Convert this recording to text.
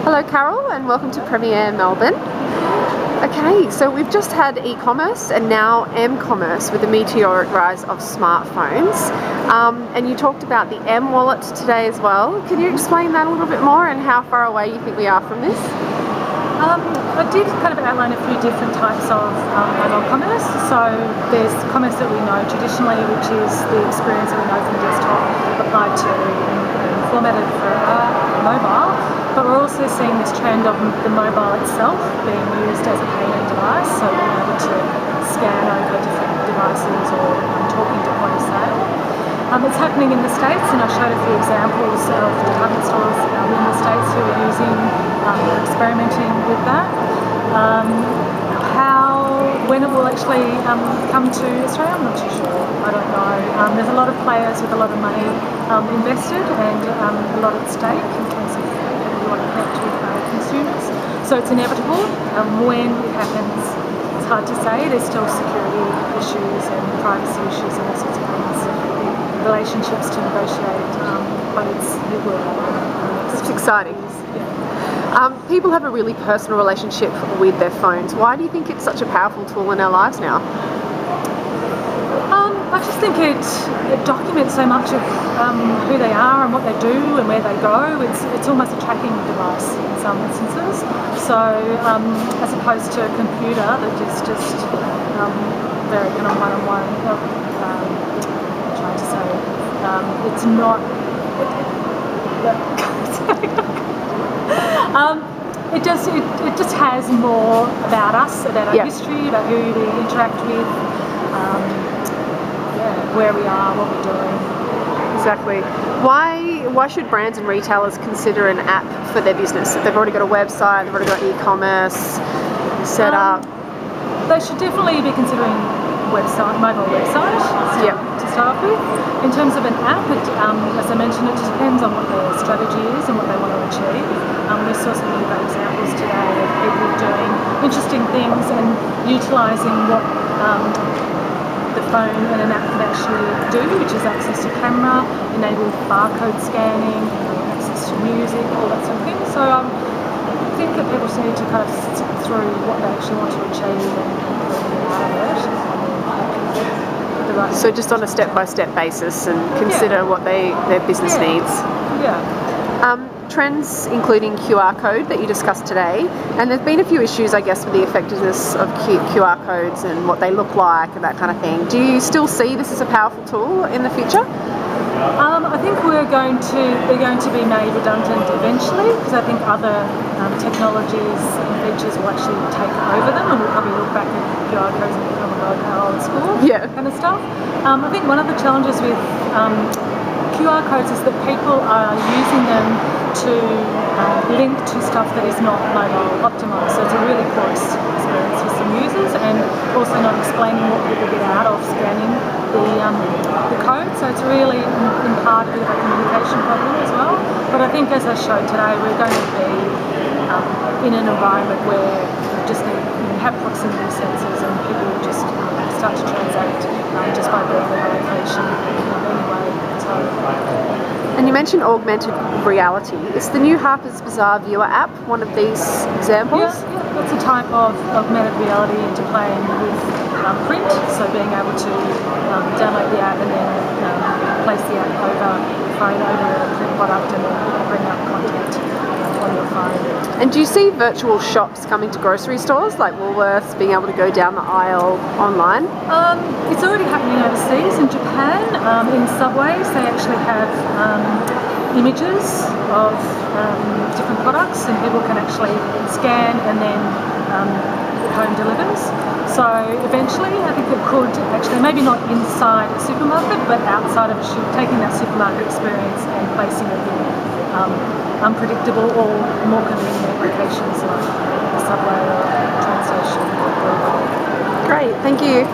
Hello Carol, and welcome to Premiere Melbourne. Okay, so we've just had e-commerce and now m-commerce with the meteoric rise of smartphones, and you talked about the M-wallet today as well. Can you explain that a little bit more and how far away you think we are from this? I did kind of outline a few different types of mobile commerce. So there's commerce that we know traditionally, which is the experience that we know from desktop applied to and formatted for mobile. But we're also seeing this trend of the mobile itself being used as a payment device, so being able to scan over different devices or talking to point of sale. It's happening in the States, and I showed a few examples of department stores in the States who are using, experimenting with that. When it will actually come to Australia, I'm not too sure. I don't know. There's a lot of players with a lot of money invested and a lot at stake in terms of people who want to connect with consumers. So it's inevitable. When it happens, it's hard to say. There's still security issues and privacy issues and all sorts of things. Relationships to negotiate, but it will happen. It's exciting. Yeah. People have a really personal relationship with their phones. Why do you think it's such a powerful tool in our lives now? I just think it documents so much of who they are and what they do and where they go. It's almost a tracking device in some instances. So as opposed to a computer that is just very kind of one-on-one. Trying to say it's not. It just has more about us, about our history, about who we interact with, where we are, what we're doing. Exactly. Why should brands and retailers consider an app for their business? If they've already got a website, they've already got e-commerce set up. They should definitely be considering mobile website to start with. In terms of an app, as I mentioned, it just depends on what their strategy is and what they want to achieve. We saw some really great examples today of people doing interesting things and utilising what the phone and an app can actually do, which is access to camera, enable barcode scanning, access to music, all that sort of thing. So I think that people just need to kind of sit through what they actually want to achieve and get out of it. So just on a step-by-step basis and consider what their business needs. Yeah. Trends including QR code that you discussed today, and there's been a few issues, I guess, with the effectiveness of QR codes and what they look like and that kind of thing. Do you still see this as a powerful tool in the future? I think they're going to be made redundant eventually, because I think other technologies and features will actually take over them, and we'll probably look back at QR codes and become how old school kind of stuff. I think one of the challenges with QR codes is that people are using them to link to stuff that is not mobile optimized. So it's a really poor experience for some users, and also not explaining what people get out of scanning the code. So it's really in part a bit of a communication problem as well. But I think, as I showed today, we're going to be in an environment where we just need to have proximity sensors, and people will just start to transact just by being in a location anyway. And you mentioned augmented reality. Is the new Harper's Bazaar Viewer app one of these examples? Yeah, that's a type of augmented reality interplaying with print, so being able to download the app and then place the app over the phone over a print product and then bring up content on your phone. And do you see virtual shops coming to grocery stores like Woolworths, being able to go down the aisle online? It's already happening overseas. In Japan, in subways, they actually have images of different products, and people can actually scan and then home delivers. So eventually, I think it could actually, maybe not inside a supermarket, but outside of taking that supermarket experience and placing it in unpredictable or more convenient locations like a subway or a train station. Great, thank you.